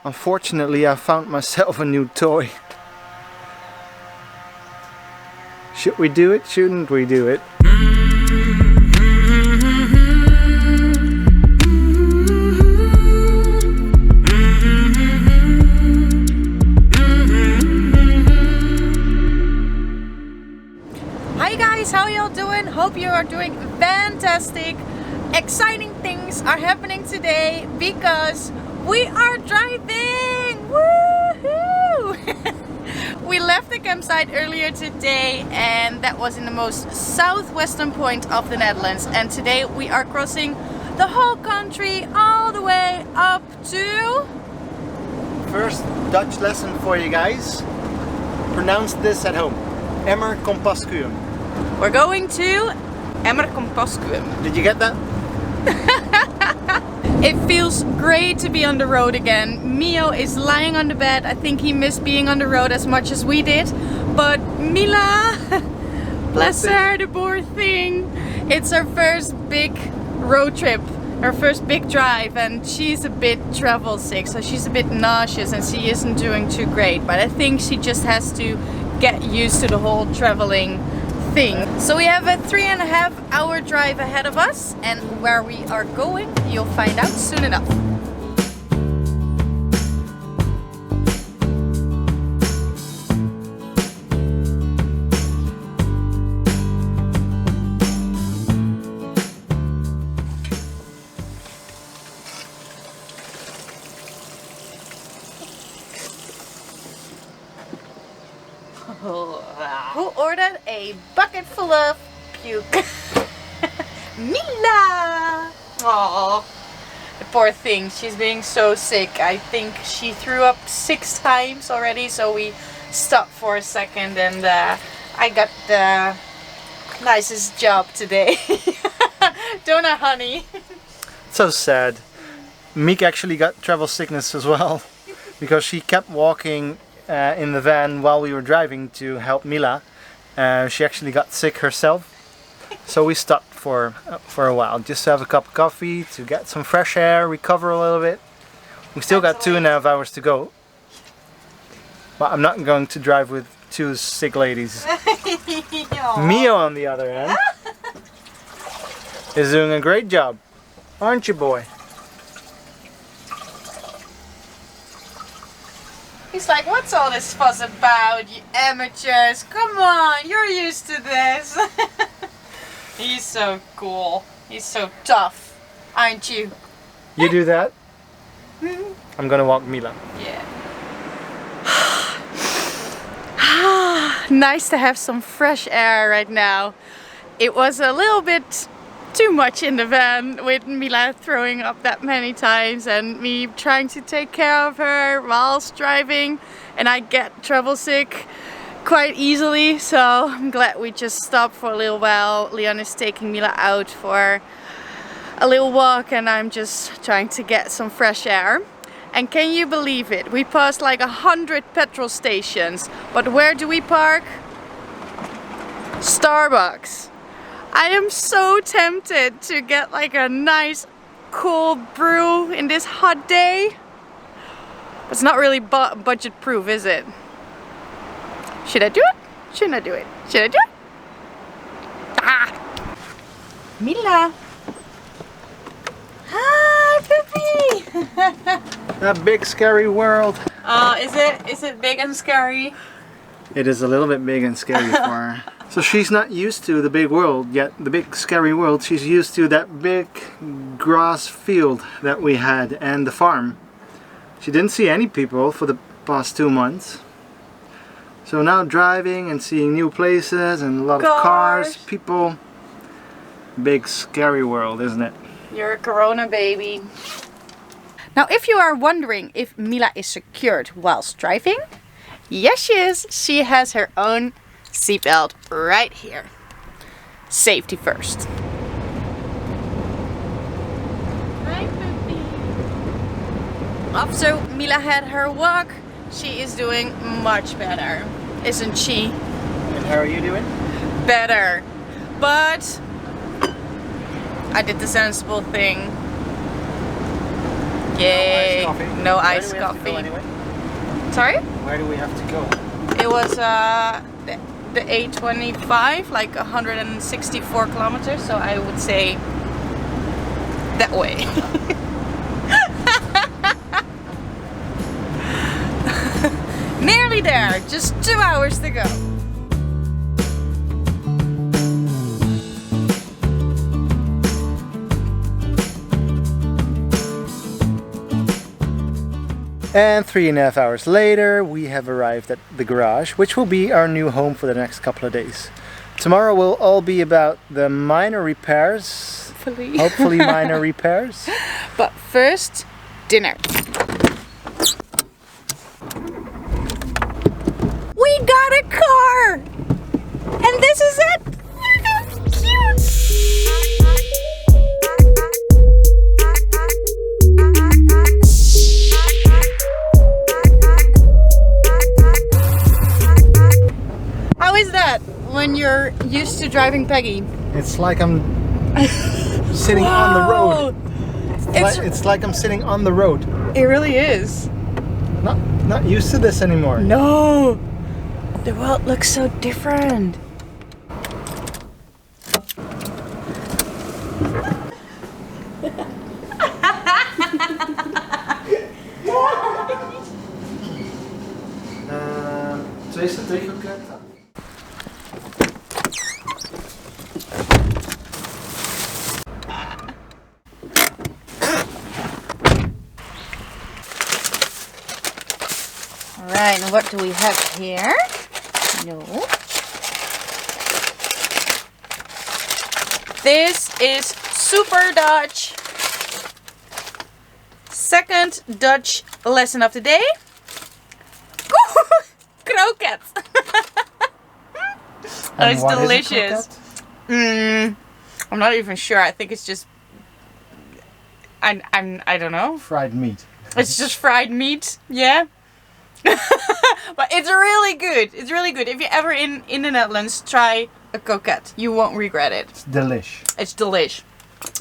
Unfortunately, I found myself a new toy. Should we do it? Shouldn't we do it? Hi guys, how y'all doing? Hope you are doing fantastic. Exciting things are happening today because we are driving! Woohoo! We left the campsite earlier today and that was in the most southwestern point of the Netherlands, and today we are crossing the whole country all the way up to... First Dutch lesson for you guys. Pronounce this at home. Emmer Compascuum. We're going to Emmer Compascuum. Did you get that? It feels great to be on the road again. Mio is lying on the bed. I think he missed being on the road as much as we did. But Mila, bless her, the poor thing. It's her first big road trip, her first big drive, and she's a bit travel sick, so she's a bit nauseous and she isn't doing too great. But I think she just has to get used to the whole traveling thing. So we have a 3.5 hour drive ahead of us, and where we are going you'll find out soon enough. Who ordered a bucket full of puke? Mila! Aww, the poor thing, she's being so sick. I think she threw up 6 times already, so we stopped for a second and I got the nicest job today. Don't I, honey? So sad. Miek actually got travel sickness as well because she kept walking in the van while we were driving to help Mila. She actually got sick herself, so we stopped for a while just to have a cup of coffee, to get some fresh air, recover a little bit. We still got 2.5 hours to go, but I'm not going to drive with 2 sick ladies. Mio, on the other hand, is doing a great job, aren't you, boy? He's like, what's all this fuss about, you amateurs? Come on, you're used to this. He's so cool. He's so tough, aren't you? You do that? I'm gonna walk Mila. Yeah. Nice to have some fresh air right now. It was a little bit too much in the van with Mila throwing up that many times and me trying to take care of her whilst driving, and I get travel sick quite easily, so I'm glad we just stopped for a little while. Leon is taking Mila out for a little walk and I'm just trying to get some fresh air. And can you believe it? We passed like 100 petrol stations, but where do we park? Starbucks. I am so tempted to get like a nice cold brew in this hot day. It's not really budget proof, is it? Should I do it? Shouldn't I do it? Should I do it? Ah! Mila! Hi, Pippi! That big scary world. Is it big and scary? It is a little bit big and scary for her. So she's not used to the big world yet, the big scary world. She's used to that big grass field that we had and the farm. She didn't see any people for the past 2 months. So now driving and seeing new places and a lot of cars, people. Big scary world, isn't it? You're a Corona baby. Now if you are wondering if Mila is secured whilst driving, yes she is. She has her own seatbelt right here. Safety first. Hi, Pippi. After Mila had her walk, she is doing much better, isn't she? And how are you doing? Better. But I did the sensible thing. Yay! No Where iced do we have to go coffee. anyway? Sorry? Where do we have to go? It was the A25, like 164 kilometers, so I would say that way. Nearly there, just 2 hours to go. And 3.5 hours later, we have arrived at the garage, which will be our new home for the next couple of days. Tomorrow will all be about the minor repairs. Hopefully minor repairs. But first, dinner. We got a car! And this is it! Cute! How is that when you're used to driving Peggy? It's like I'm sitting on the road. It's like I'm sitting on the road. It really is. Not used to this anymore. No! The world looks so different. So is het 3 geklept? Alright, and what do we have here? No. This is Super Dutch. Second Dutch lesson of the day. Croquet. Oh, it's delicious. I'm not even sure. I think it's just I don't know. Fried meat. It's just fried meat, yeah. But it's really good. It's really good. If you're ever in the Netherlands, try a croquette. You won't regret it. It's delish. It's delish.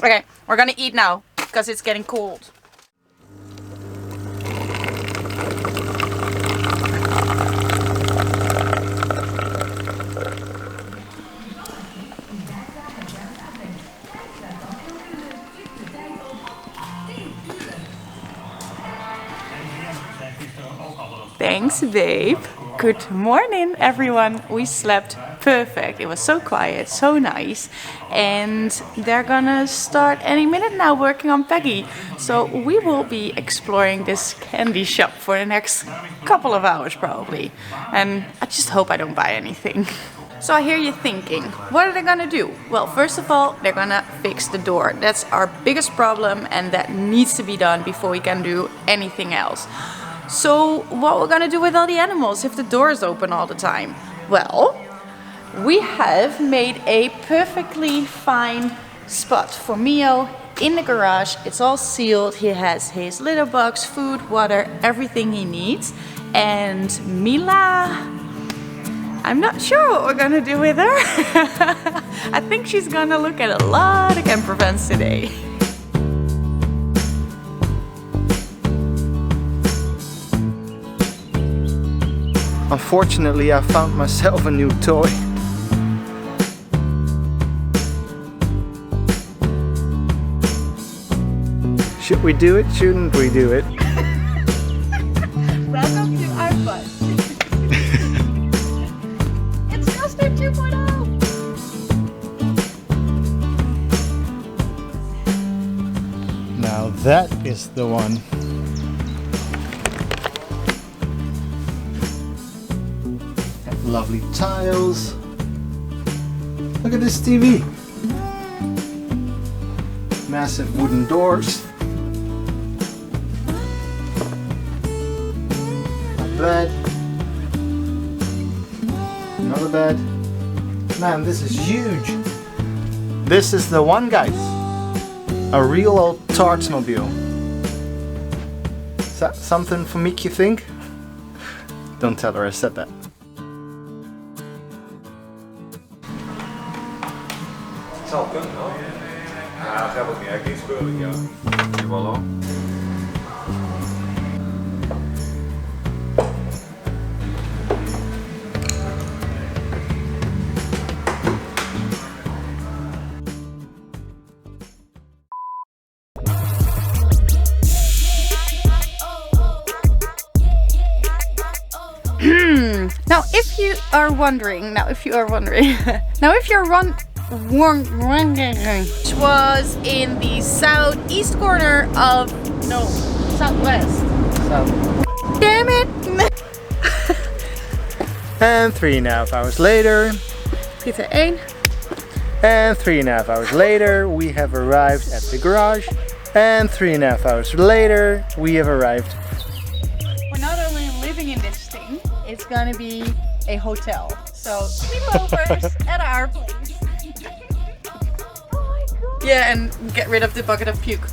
Okay, we're gonna eat now because it's getting cold. Thanks, babe. Good morning, everyone. We slept perfect. It was so quiet, so nice. And they're gonna start any minute now working on Peggy. So we will be exploring this candy shop for the next couple of hours probably. And I just hope I don't buy anything. So I hear you thinking, what are they gonna do? Well, first of all, they're gonna fix the door. That's our biggest problem and that needs to be done before we can do anything else. So what we're gonna do with all the animals if the door is open all the time? Well, we have made a perfectly fine spot for Mio in the garage. It's all sealed. He has his litter box, food, water, everything he needs. And Mila, I'm not sure what we're gonna do with her. I think she's gonna look at a lot of camper vans today. Unfortunately, I found myself a new toy. Should we do it? Shouldn't we do it? Welcome to our bus. It's Coaster 2.0. Now that is the one. Lovely tiles. Look at this TV. Massive wooden doors. A bed. Another bed. Man, this is huge. This is the one, guys. A real old Tartsmobile. Is that something for Miek, you think? Don't tell her I said that. Het zal kunnen hoor. Ja, dat gaat ook niet. Hij geen spullen, ja. Voilà. Now if you are wondering, which was in the southeast corner of, no, southwest. Damn it! And 3.5 hours later. Peter 1. And 3.5 hours later, we have arrived at the garage. And 3.5 hours later, we have arrived. We're not only living in this thing, it's gonna be a hotel. So sleepovers at our place. Oh my god. Yeah, and get rid of the bucket of puke.